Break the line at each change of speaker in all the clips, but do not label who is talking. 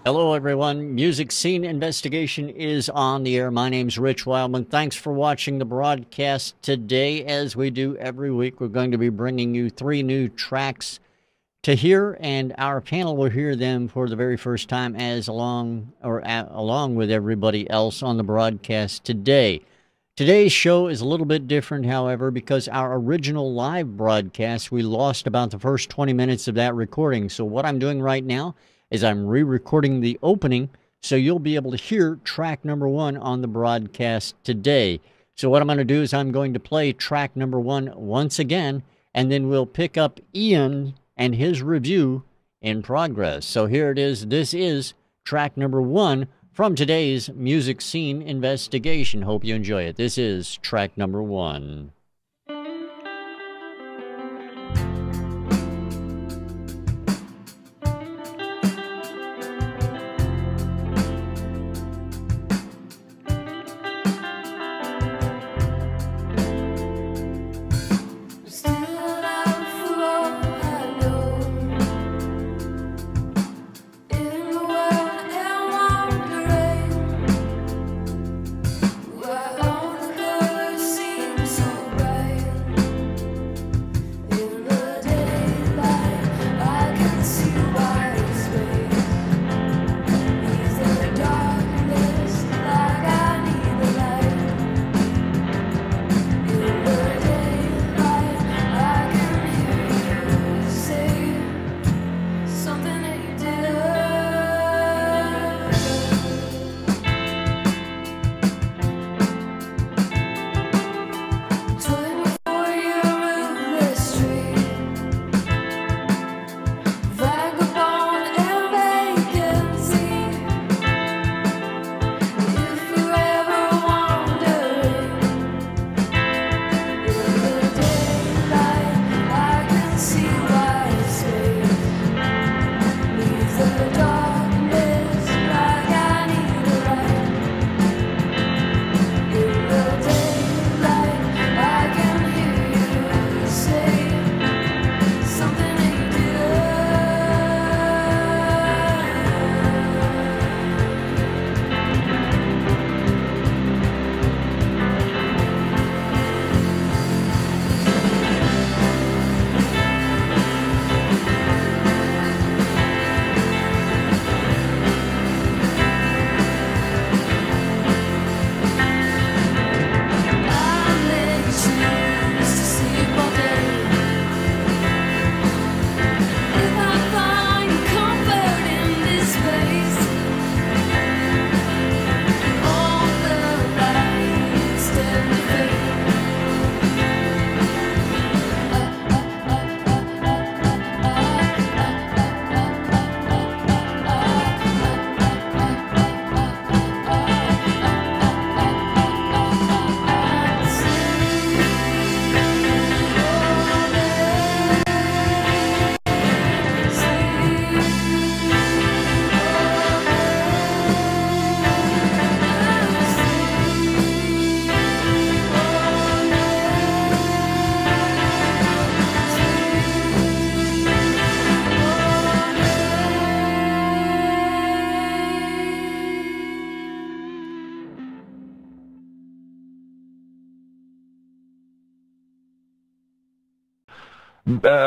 Hello, everyone. Music Scene Investigation is on the air. My name's Rich Wildman. Thanks for watching the broadcast today. As we do every week, we're going to be bringing you 3 new tracks to hear, and our panel will hear them for the very first time along with everybody else on the broadcast today. Today's show is a little bit different, however, because our original live broadcast, we lost about the first 20 minutes of that recording. So what I'm doing right now is I'm re-recording the opening, so you'll be able to hear track number 1 on the broadcast today. So what I'm going to do is I'm going to play track number 1 once again, and then we'll pick up Ian and his review in progress. So here it is. This is track number 1 from today's Music Scene Investigation. Hope you enjoy it. This is track number 1.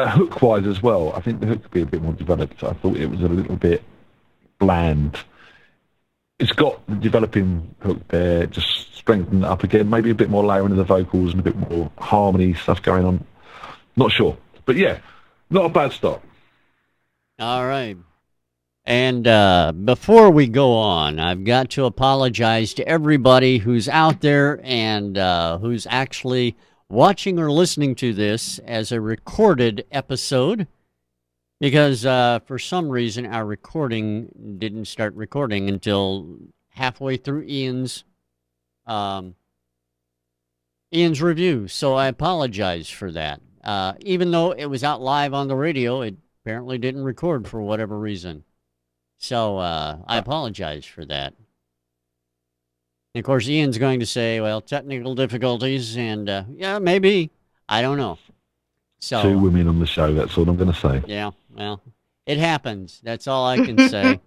Hook-wise as well, I think the hook could be a bit more developed. I thought it was a little bit bland. It's got the developing hook there, just strengthen it up again, maybe a bit more layering of the vocals and a bit more harmony stuff going on. Not sure. But yeah, not a bad start.
All right. And before we go on, I've got to apologize to everybody who's out there and who's actually watching or listening to this as a recorded episode, because for some reason our recording didn't start recording until halfway through Ian's review. So I apologize for that. Even though it was out live on the radio, it apparently didn't record for whatever reason. So I apologize for that. And of course, Ian's going to say, well, technical difficulties, and yeah, maybe. I don't know. So
2 women on the show, that's all I'm going to say.
Yeah, well, it happens. That's all I can say.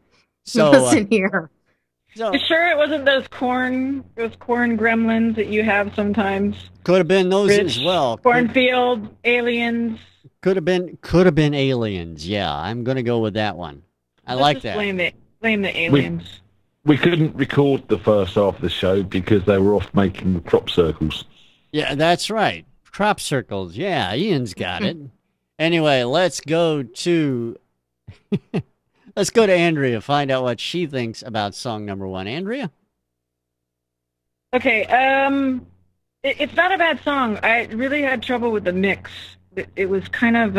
So,
Wasn't here.
so
You sure it wasn't those corn gremlins that you have sometimes?
could have been those
Rich,
as well.
cornfield, aliens.
Could have been aliens. Yeah, I'm gonna go with that one. I
Let's
like
just
that.
Blame the aliens.
We couldn't record the first half of the show because they were off making the crop circles.
Yeah, that's right. Crop circles. Yeah, Ian's got it. Anyway, let's go to Andrea, find out what she thinks about song number 1. Andrea?
Okay, it's not a bad song. I really had trouble with the mix. It was kind of,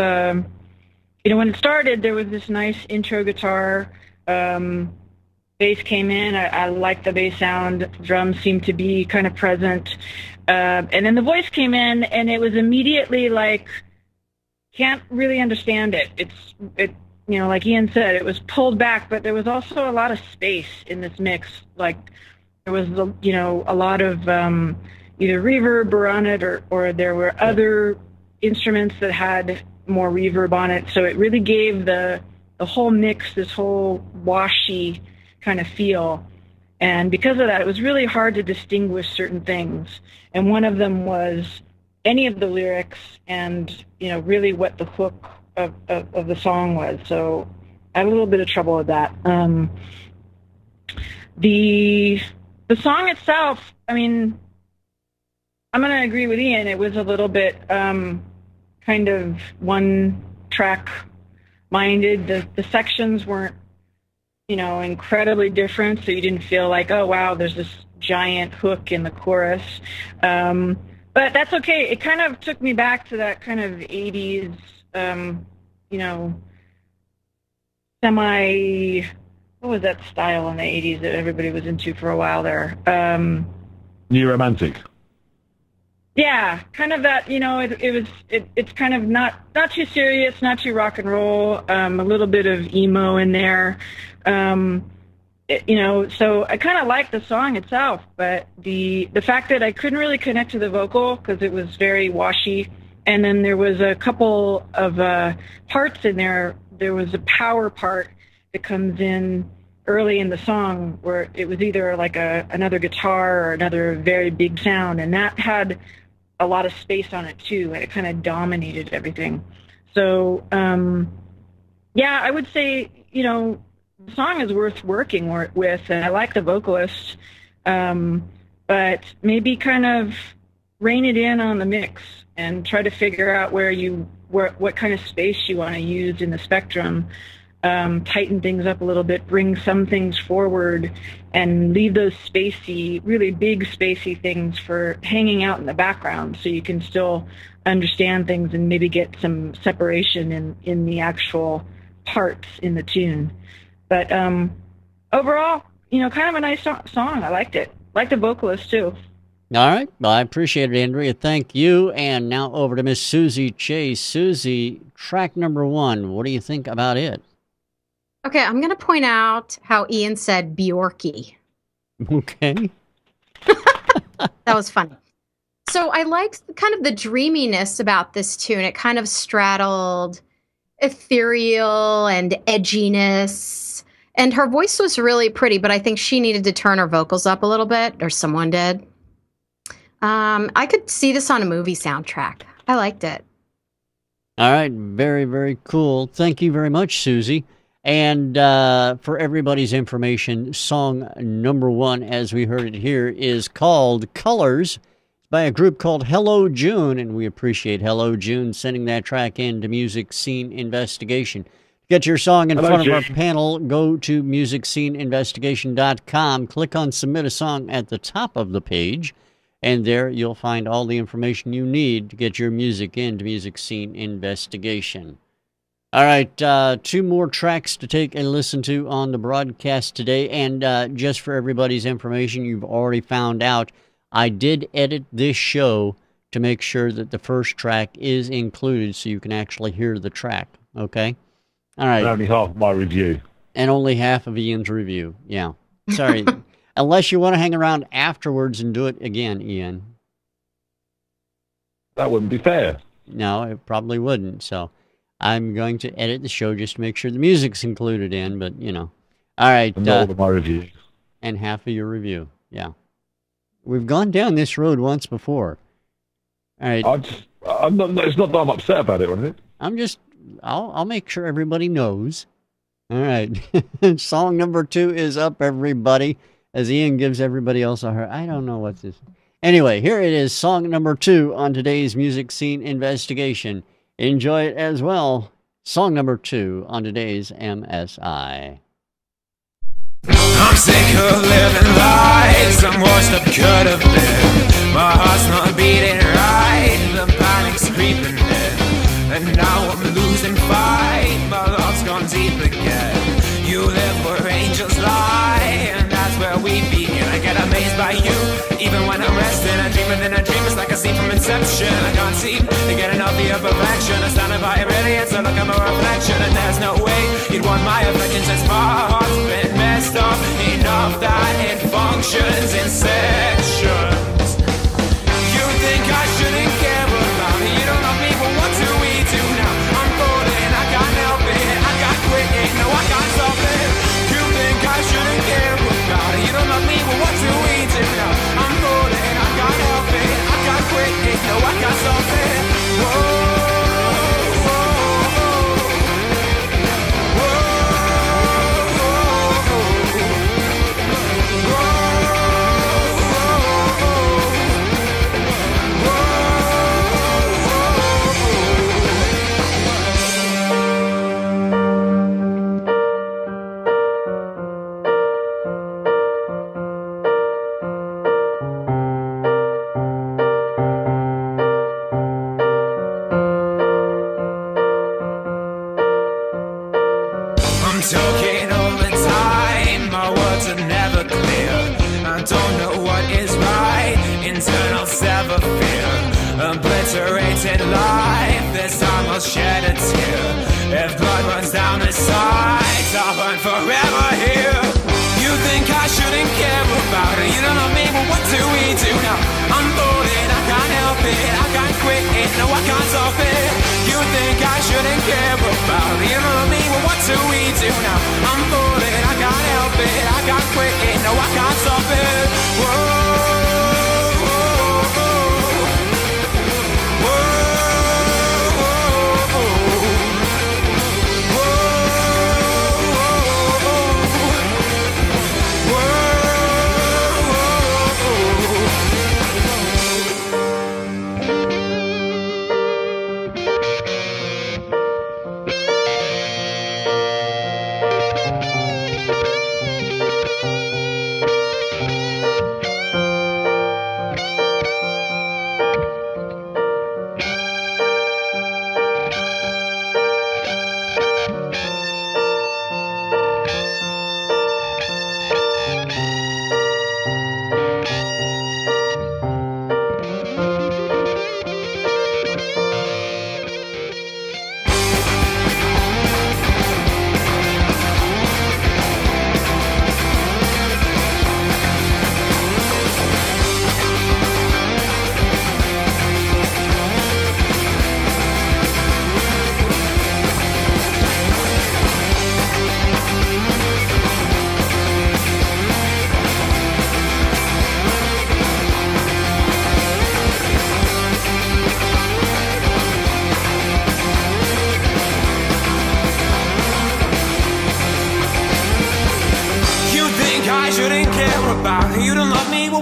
when it started, there was this nice intro guitar. Bass came in. I liked the bass sound. Drums seemed to be kind of present. And then the voice came in, and it was immediately like, can't really understand it. Like Ian said, it was pulled back, but there was also a lot of space in this mix. Like, there was, a lot of either reverb on it, or there were other instruments that had more reverb on it. So it really gave the whole mix this whole washy kind of feel. And because of that, it was really hard to distinguish certain things. And one of them was any of the lyrics and, really what the hook of the song was. So I had a little bit of trouble with that. The song itself, I mean, I'm going to agree with Ian. It was a little bit kind of one-track minded. The sections weren't, incredibly different, so you didn't feel like, oh, wow, there's this giant hook in the chorus. But that's okay. It kind of took me back to that kind of 80s, what was that style in the 80s that everybody was into for a while there?
New Romantic.
Yeah, kind of that, it's kind of not too serious, not too rock and roll, a little bit of emo in there. So I kind of liked the song itself, but the fact that I couldn't really connect to the vocal because it was very washy, and then there was a couple of parts in there. There was a power part that comes in early in the song where it was either like another guitar or another very big sound, and that had a lot of space on it too, and it kind of dominated everything. So yeah, I would say, the song is worth working with, and I like the vocalist, but maybe kind of rein it in on the mix and try to figure out what kind of space you want to use in the spectrum. Tighten things up a little bit, bring some things forward, and leave those spacey, really big spacey things for hanging out in the background so you can still understand things and maybe get some separation in the actual parts in the tune. But overall, kind of a nice song. I liked it. Liked the vocalist too.
All right. Well, I appreciate it, Andrea. Thank you. And now over to Miss Suzy Chase. Suzy, track number 1. What do you think about it?
Okay, I'm going to point out how Ian said Bjorky.
Okay.
That was funny. So I liked kind of the dreaminess about this tune. It kind of straddled ethereal and edginess. And her voice was really pretty, but I think she needed to turn her vocals up a little bit, or someone did. I could see this on a movie soundtrack. I liked it.
All right. Very, very cool. Thank you very much, Suzy. And for everybody's information, song number 1, as we heard it here, is called Colors by a group called Hello June, and we appreciate Hello June sending that track in to Music Scene Investigation. Get your song in front of our panel. Go to musicsceneinvestigation.com. Click on Submit a Song at the top of the page, and there you'll find all the information you need to get your music into Music Scene Investigation. All right, 2 more tracks to take a listen to on the broadcast today. And just for everybody's information, you've already found out, I did edit this show to make sure that the first track is included so you can actually hear the track, okay? All right.
And only half of my review.
And only half of Ian's review, yeah. Sorry. Unless you want to hang around afterwards and do it again, Ian.
That wouldn't be fair.
No, it probably wouldn't, so I'm going to edit the show just to make sure the music's included in, but, All All right.
And all of my review.
And half of your review. Yeah. We've gone down this road once before. All right.
I'm not, it's not that I'm upset about it, or anything.
I'll make sure everybody knows. All right. Song number 2 is up, everybody. As Ian gives everybody else a heart. I don't know what this. Anyway, here it is. Song number 2 on today's music scene investigation. Enjoy it as well. Song number 2 on today's MSI.
I'm sick of living lives I'm washed up could have been. My heart's not beating right, the panic's creeping in, and now I'm losing fight. My love's gone deep again. You live where angels lie, and that's where we begin. I get amazed by you, even when I'm resting. I dream within a dream, it's like a scene from Inception. I can't seem to get enough of your perfection. I'm standing by your brilliance, I look at my reflection, and there's no way you'd want my affection since my heart's been messed up enough that it functions in sections. You think I shouldn't care about it? You don't love me, but what do we do now? I'm falling, I can't help it. I can't quit it, no I can't stop it. You think I shouldn't care about it? You don't love me, but what do we do now? I'm falling, I can't help it. I can't quit it, no I can't stop it. Whoa. Talking all the time, my words are never clear. I don't know what is right, internal sever fear. Obliterated life, this time I'll shed a tear. If blood runs down the sides, I'll burn forever here. You think I shouldn't care about it? You don't love me, but what do we do now? I'm falling, I can't help it. I can't quit it, no I can't stop it. You think I shouldn't care about it? You don't love me, but what do we do now? I'm falling, I can't help it. I can't quit it, no I can't stop it. Whoa.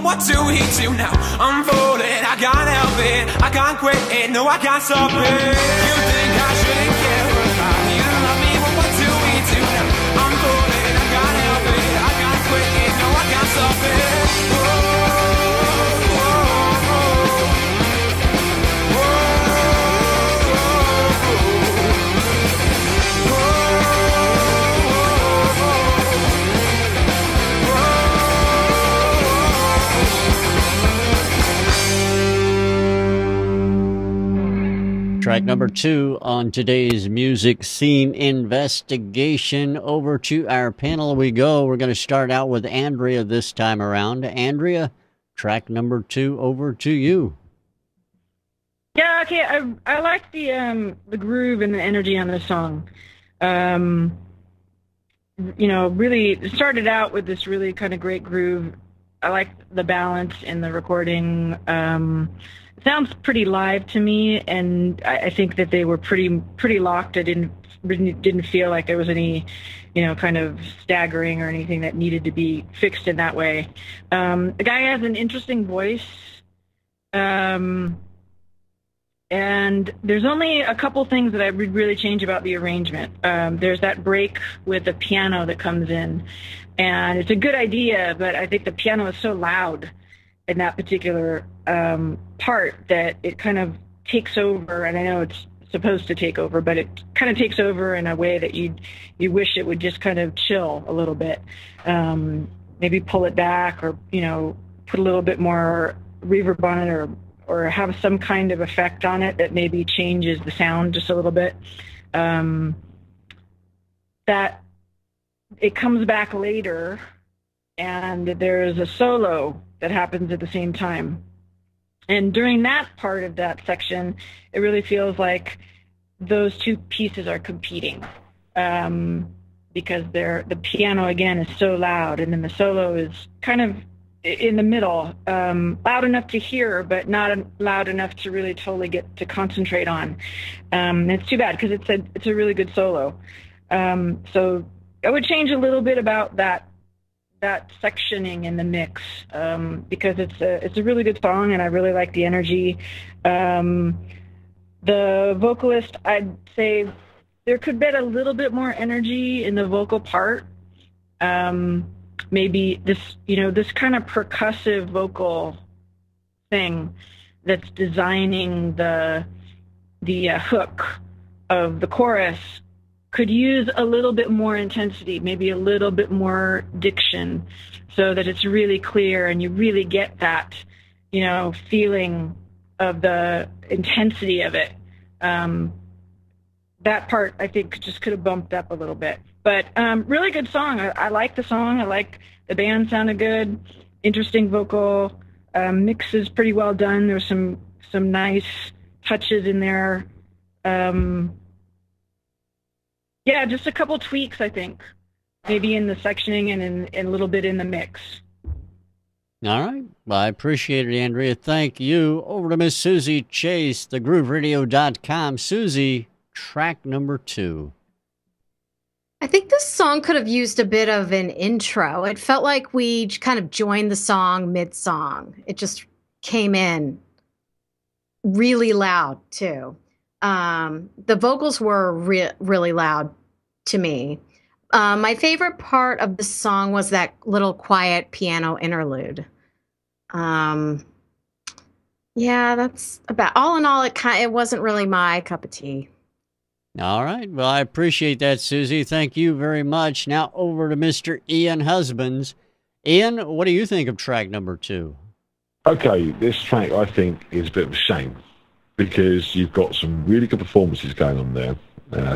What do we do now? I'm falling, I can't help it. I can't quit it, no I can't stop it. You think I shouldn't care about it? You don't love me, but what do we do now? I'm falling, I can't help it. I can't quit it, no I can't stop it. Whoa.
Track number 2 on today's music scene investigation. Over to our panel we go. We're going to start out with Andrea this time around. Andrea, track number 2, over to you.
Yeah, okay. I like the groove and the energy on this song. The you know, really started out with this really kind of great groove. I like the balance in the recording. It sounds pretty live to me, and I think that they were pretty locked. I didn't feel like there was any, you know, kind of staggering or anything that needed to be fixed in that way. The guy has an interesting voice. And there's only a couple things that I would really change about the arrangement. There's that break with the piano that comes in, and it's a good idea, but I think the piano is so loud in that particular part that it kind of takes over, and I know it's supposed to take over, but it kind of takes over in a way that you wish it would just kind of chill a little bit. Maybe pull it back, or, you know, put a little bit more reverb on it, or have some kind of effect on it that maybe changes the sound just a little bit. That it comes back later, and there's a solo that happens at the same time. And during that part of that section, it really feels like those two pieces are competing, because the piano, again, is so loud, and then the solo is kind of in the middle, loud enough to hear, but not loud enough to really totally get to concentrate on. It's too bad, because it's a really good solo. So I would change a little bit about that sectioning in the mix, because it's a really good song, and I really like the energy. The vocalist, I'd say there could be a little bit more energy in the vocal part. Maybe this, you know, this kind of percussive vocal thing that's designing the hook of the chorus could use a little bit more intensity, maybe a little bit more diction, so that it's really clear and you really get that, you know, feeling of the intensity of it. That part, I think, just could have bumped up a little bit. But really good song. I like the song. I like the band sounded good. Interesting vocal. Mix is pretty well done. There's some nice touches in there. Yeah, just a couple tweaks, I think. Maybe in the sectioning and a little bit in the mix.
All right. Well, I appreciate it, Andrea. Thank you. Over to Miss Suzy Chase, thegrooveradio.com. Suzy, track number 2.
I think this song could have used a bit of an intro. It felt like we kind of joined the song mid-song. It just came in really loud, too. The vocals were really loud to me. My favorite part of the song was that little quiet piano interlude. Yeah, that's about all in all. It wasn't really my cup of tea.
All right. Well, I appreciate that, Suzy. Thank you very much. Now over to Mr. Ian Husbands. Ian, what do you think of track number 2?
Okay, this track, I think, is a bit of a shame, because you've got some really good performances going on there.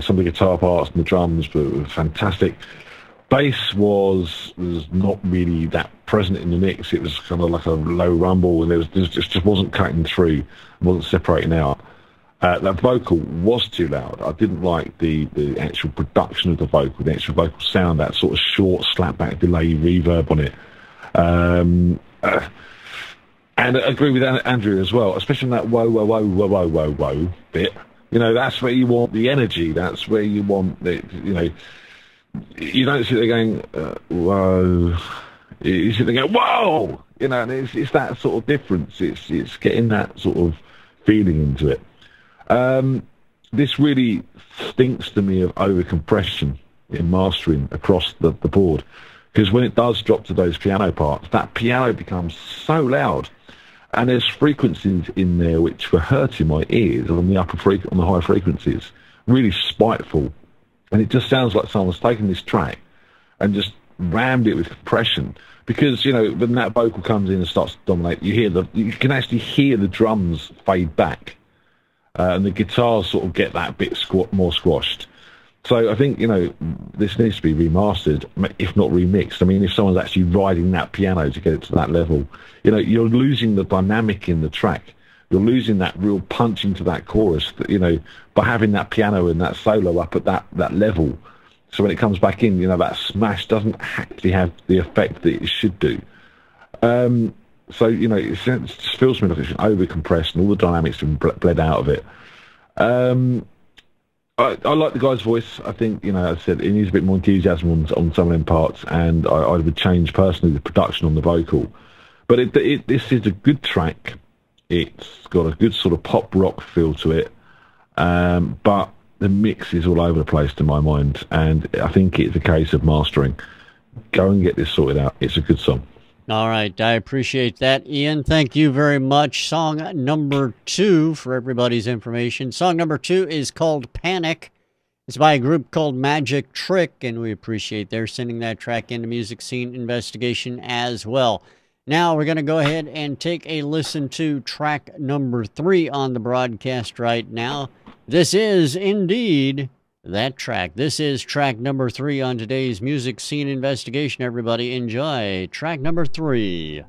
Some of the guitar parts and the drums were fantastic. Bass was not really that present in the mix. It was kind of like a low rumble, and there just wasn't cutting through, wasn't separating out. That vocal was too loud. I didn't like the actual production of the vocal, the actual vocal sound, that sort of short slapback delay reverb on it. And I agree with Andrew as well, especially in that whoa, whoa, whoa, whoa, whoa, whoa, whoa bit. You know, that's where you want the energy. That's where you want the, you know, you don't sit there going, whoa. You sit there going, whoa! You know, and it's that sort of difference. It's getting that sort of feeling into it. This really stinks to me of overcompression in mastering across the board, because when it does drop to those piano parts, that piano becomes so loud, and there's frequencies in there which were hurting my ears on the on the high frequencies, really spiteful, and it just sounds like someone's taken this track and just rammed it with compression. Because, you know, when that vocal comes in and starts to dominate, you can actually hear the drums fade back. And the guitars sort of get that bit more squashed. So I think, you know, this needs to be remastered, if not remixed. I mean, if someone's actually riding that piano to get it to that level, you know, you're losing the dynamic in the track. You're losing that real punch into that chorus, that, you know, by having that piano and that solo up at that level. So when it comes back in, that smash doesn't actually have the effect that it should do. So, it just feels to me like it's over-compressed and all the dynamics have been bled out of it. I like the guy's voice. I think, as I said, it needs a bit more enthusiasm on some of them parts, and I would change, personally, the production on the vocal. But this is a good track. It's got a good sort of pop rock feel to it, but the mix is all over the place to my mind, and I think it's a case of mastering. Go and get this sorted out. It's a good song.
All right, I appreciate that, Ian. Thank you very much. Song number 2, for everybody's information. Song number 2 is called Panic. It's by a group called Trik, and we appreciate their sending that track into Music Scene Investigation as well. Now we're going to go ahead and take a listen to track number 3 on the broadcast right now. This is indeed that track. This is track number 3 on today's Music Scene Investigation. Everybody enjoy track number 3.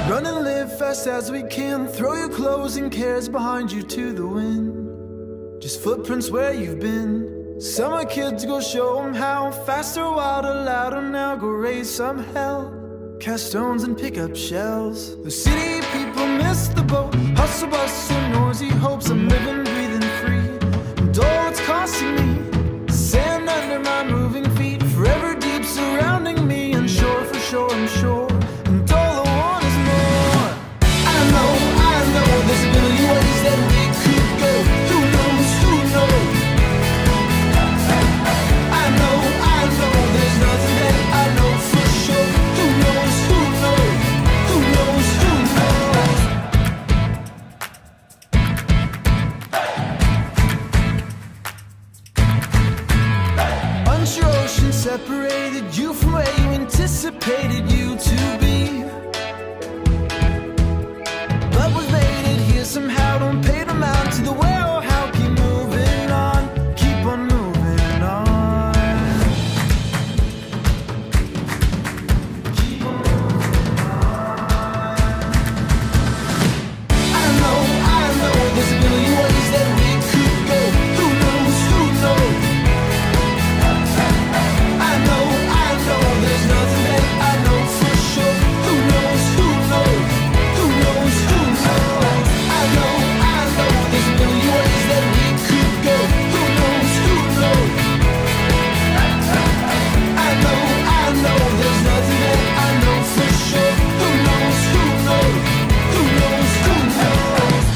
Run and live fast as we can. Throw your clothes and cares behind you to the wind. Just footprints where you've been. Summer kids, go show them how. Faster, wilder, louder, now go raise some hell. Cast stones and pick up shells. The city people miss the boat. Hustle, bustle, noisy hopes. I'm living, breathing free. And all it's costing me. Sand under my moving feet. Forever deep surrounding me. Unsure for sure, I'm sure. And all I want is more. I know there's a million ways that we could go. Who knows, who knows? I know, there's nothing that I know for sure. Who knows, who knows? Who knows, who knows? Unsure ocean separated you from where you anticipated you to be. But was made it here somehow. Don't pay them out to the where or how. Keep moving on. Keep on moving on. Keep on moving on. I know there's a million ways that we could go. Who knows, who knows? I know there's nothing that I know for sure. Who knows, who knows? Who knows, who knows? I know there's a million ways that we could go. Who knows, who knows? I know there's nothing that I know for sure. Who knows, who knows? Who knows, who knows?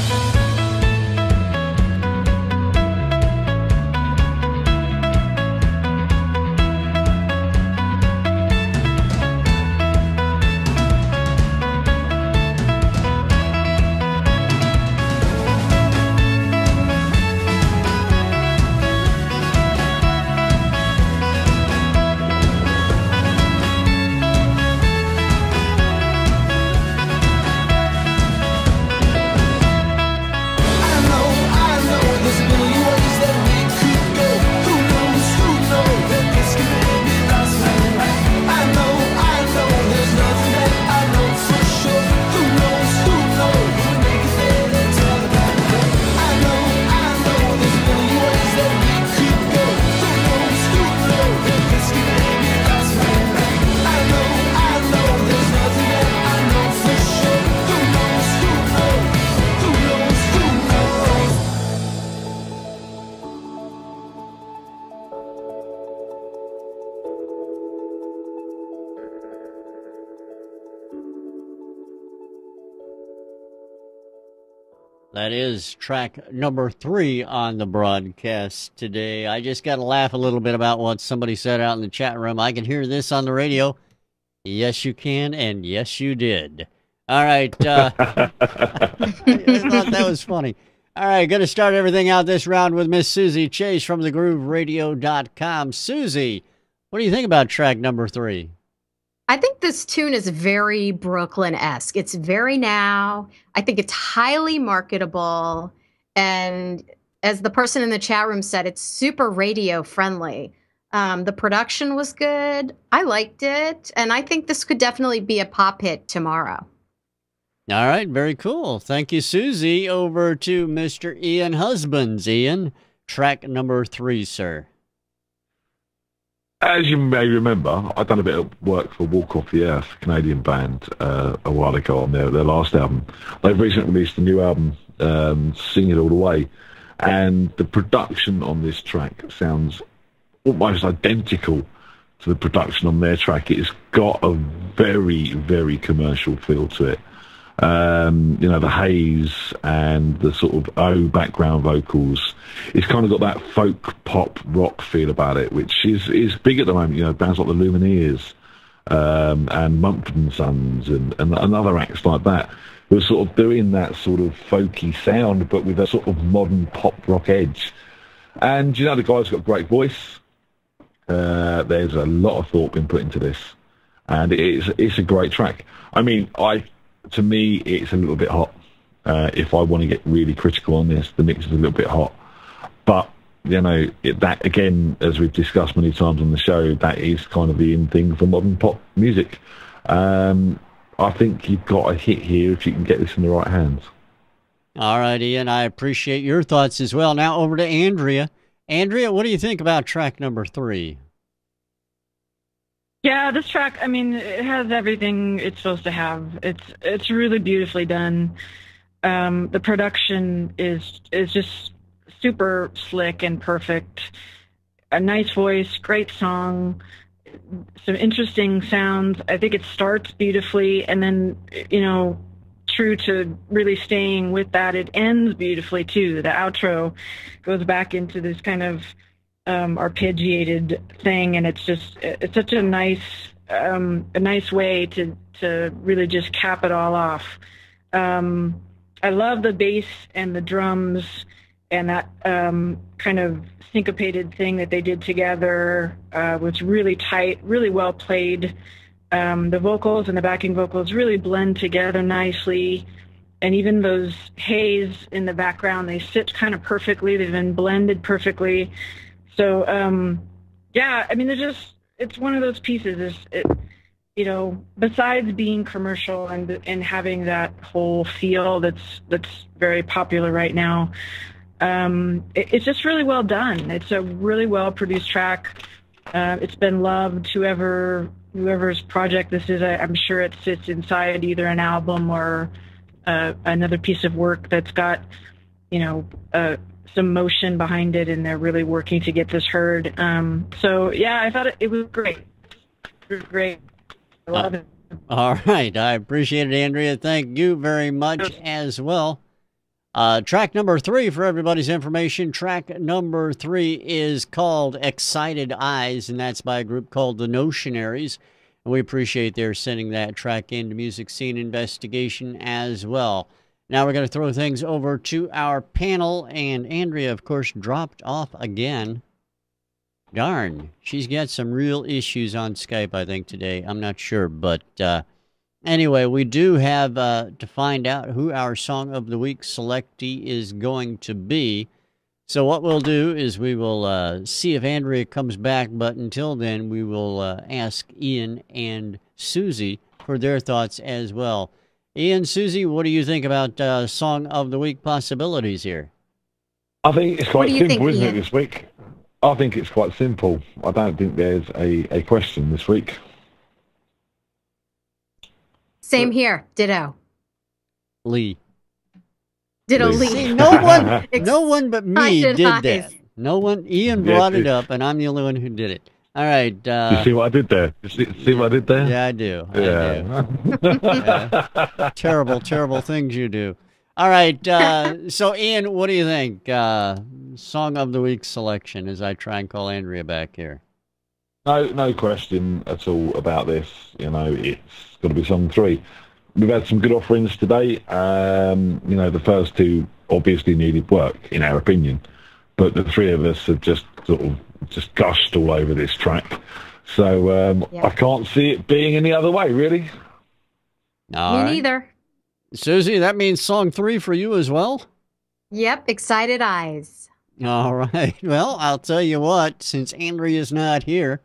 I know there's a million ways that we could go. Who knows, who knows? That this could be lost. I know there's nothing that I know for sure. Who knows, who knows? We'll make it there, that's all about it. I know there's a million ways that we could go. Who knows, who knows? That this could be lost. I know there's nothing that I know for sure. Who knows, who knows? Who knows, who knows?
That is track number 3 on the broadcast today. I just got to laugh a little bit about what somebody said out in the chat room. I can hear this on the radio. Yes, you can, and yes, you did. All right. I thought that was funny. All right, going to start everything out this round with Miss Suzy Chase from thegrooveradio.com. Suzy, what do you think about track number 3?
I think this tune is very Brooklyn-esque. It's very now. I think it's highly marketable. And as the person in the chat room said, it's super radio friendly. The production was good. I liked it. And I think this could definitely be a pop hit tomorrow.
All right, very cool. Thank you, Suzy. Over to Mr. Ian Husbands. Ian, track number 3, sir.
As you may remember, I've done a bit of work for Walk Off the Earth, a Canadian band, a while ago on their last album. They've recently released a new album, Sing It All the Way, and the production on this track sounds almost identical to the production on their track. It's got a very, very commercial feel to it. You know, the haze and the sort of background vocals. It's kind of got that folk pop rock feel about it, which is big at the moment. You know, bands like the Lumineers and Mumford & Sons and other acts like that who are sort of doing that sort of folky sound, but with a sort of modern pop rock edge. And you know, the guy's got a great voice. There's a lot of thought been put into this, and it's a great track. I mean, to me, it's a little bit hot. If I want to get really critical on this, the mix is a little bit hot. But, you know, that, again, as we've discussed many times on the show, that is kind of the in thing for modern pop music. I think you've got a hit here if you can get this in the right hands.
All right, Ian, I appreciate your thoughts as well. Now over to Andrea. Andrea, what do you think about track number 3?
Yeah, this track, I mean, it has everything it's supposed to have. It's really beautifully done. The production is just super slick and perfect. A nice voice, great song, some interesting sounds. I think it starts beautifully, and then, you know, true to really staying with that, it ends beautifully too. The outro goes back into this kind of arpeggiated thing, and it's such a nice way to really just cap it all off. I love the bass and the drums and that kind of syncopated thing that they did together. Was really tight, really well played. The vocals and the backing vocals really blend together nicely, and even those haze in the background, they sit kind of perfectly. They've been blended perfectly. So, yeah, I mean, it's one of those pieces, you know, besides being commercial and having that whole feel that's very popular right now, it's just really well done. It's a really well produced track. It's been loved. Whoever's project this is, I'm sure it sits inside either an album or another piece of work that's got, you know, some motion behind it, and they're really working to get this heard. So yeah, I thought it was great. It was great. I love it.
All right, I appreciate it, Andrea. Thank you very much as well. Track number 3, for everybody's information, track number 3 is called Excited Eyes, and that's by a group called the Notionaries. And we appreciate their sending that track into Music Scene Investigation as well. Now we're going to throw things over to our panel, and Andrea, of course, dropped off again. Darn, she's got some real issues on Skype, I think, today. I'm not sure, but anyway, we do have to find out who our Song of the Week selectee is going to be. So what we'll do is we will see if Andrea comes back, but until then, we will ask Ian and Suzy for their thoughts as well. Ian, Suzy, what do you think about Song of the Week possibilities here?
I think it's quite simple, isn't it, this week? I think it's quite simple. I don't think there's a question this week.
Same here. Ditto.
Lee.
Ditto Lee.
See, no one but me did that. No one. Ian brought it up, and I'm the only one who did it. All right.
You see what I did there? You see what I did there?
Yeah, I do.
Yeah.
Yeah. Terrible, terrible things you do. All right. So, Ian, what do you think? Song of the Week selection as I try and call Andrea back here.
No question at all about this. You know, it's got to be song 3. We've had some good offerings today. You know, the first 2 obviously needed work, in our opinion. But the 3 of us have just sort of gushed all over this track. So I can't see it being any other way, really.
Me neither.
Suzy, that means song 3 for you as well?
Yep, excited eyes.
All right. Well, I'll tell you what, since Andrea's not here,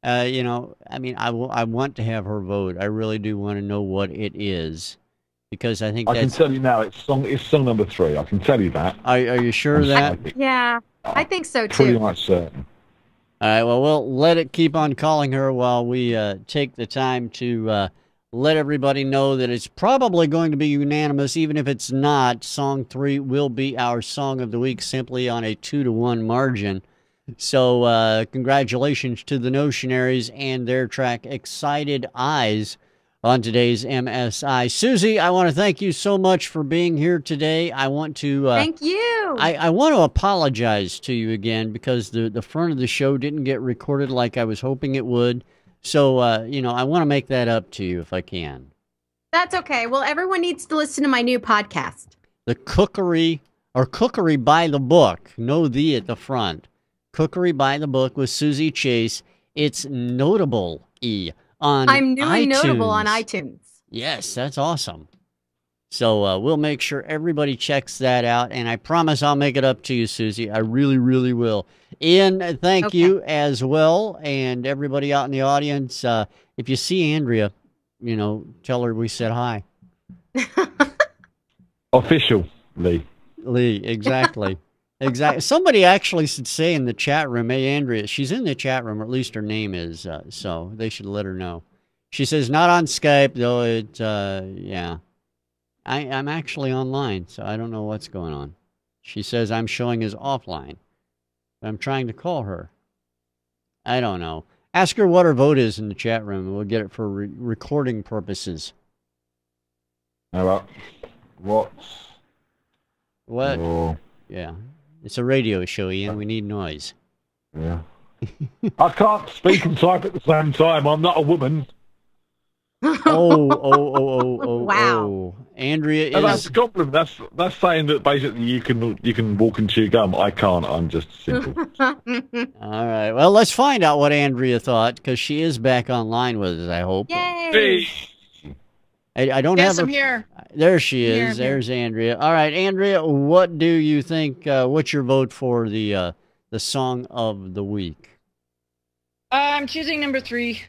I want to have her vote. I really do want to know what it is. Because I think
I can tell you now, it's song number 3. I can tell you that.
Are you sure of that?
Yeah, I think so too.
Pretty much certain.
All right, well, we'll let it keep on calling her while we take the time to let everybody know that it's probably going to be unanimous. Even if it's not, Song 3 will be our Song of the Week simply on a 2-to-1 margin. So congratulations to the Notionaries and their track Excited Eyes on today's MSI. Suzy, I want to thank you so much for being here today. I want to
thank you.
I want to apologize to you again because the front of the show didn't get recorded like I was hoping it would. So I want to make that up to you if I can.
That's okay. Well, everyone needs to listen to my new podcast.
The Cookery by the Book. No "the" at the front. Cookery by the Book with Suzy Chase. It's notable on
I'm newly
iTunes.
notable on iTunes.
Yes, that's awesome. So we'll make sure everybody checks that out, and I promise I'll make it up to you, Suzy. I really, really will. Ian, thank you as well, and everybody out in the audience. If you see Andrea, tell her we said hi.
Official, Lee.
Lee, exactly. Exactly. Somebody actually should say in the chat room, hey, Andrea, she's in the chat room, or at least her name is, so they should let her know. She says, not on Skype, though yeah. I'm actually online, so I don't know what's going on. She says I'm showing as offline. But I'm trying to call her. I don't know. Ask her what her vote is in the chat room, and we'll get it for recording purposes.
How about what?
Oh. Yeah. It's a radio show, Ian. We need noise.
Yeah. I can't speak and type at the same time. I'm not a woman.
Wow. Andrea is...
That's a compliment. That's saying that basically you can walk and chew gum. I can't. I'm just simple.
All right. Well, let's find out what Andrea thought, because she is back online with us, I hope.
Yay!
I don't have her...
I'm here.
There she is. There's Andrea. All right, Andrea, what do you think? What's your vote for the Song of the Week?
I'm choosing number 3.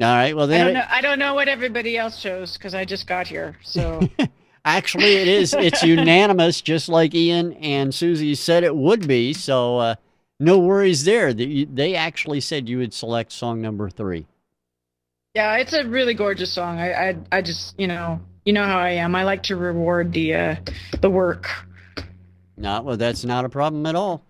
All right. Well, then
I don't know what everybody else chose because I just got here. So
actually, it's unanimous, just like Ian and Suzy said it would be. So no worries there. They actually said you would select song number 3.
Yeah, it's a really gorgeous song. I just how I am. I like to reward the work.
Well, that's not a problem at all.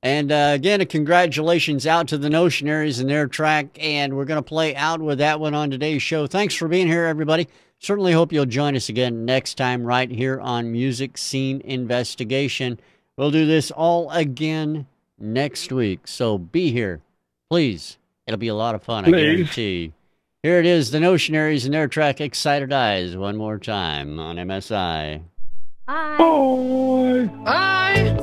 And again, a congratulations out to the Notionaries and their track, and we're going to play out with that one on today's show. Thanks for being here, everybody. Certainly hope you'll join us again next time right here on Music Scene Investigation. We'll do this all again next week, so be here. Please. It'll be a lot of fun, I guarantee. Here it is, the Notionaries and their track, Excited Eyes, one more time on MSI.
Bye.
Bye.
Bye.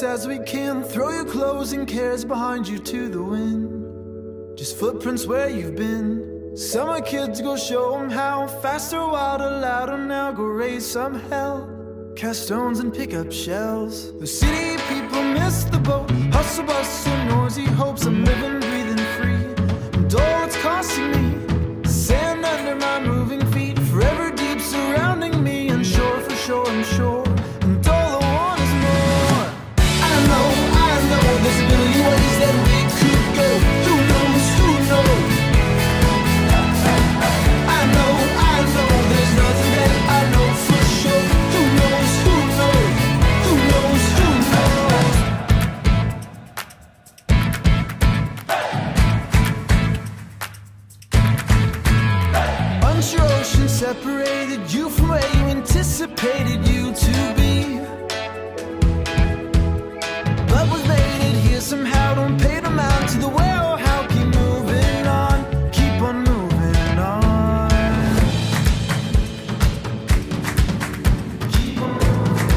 As we can, throw your clothes and cares behind you to the wind. Just footprints where you've been. Summer kids, go show them how. Faster, wilder, louder, now go raise some hell. Cast stones and pick up shells. The city people miss the boat. Hustle, bustle, noisy hopes. I'm living, breathing free. And all it's costing me. Sand under my moving feet. Forever deep surrounding me. Unsure for sure, I'm sure. And all I want is more. I know, there's a million ways that we could go. Who knows, I know, there's nothing that I know for sure. Who knows. Unsure ocean separated you from where you anticipated you to be. Somehow don't pay them out to the where or how. Keep moving on, keep on moving on. Keep on moving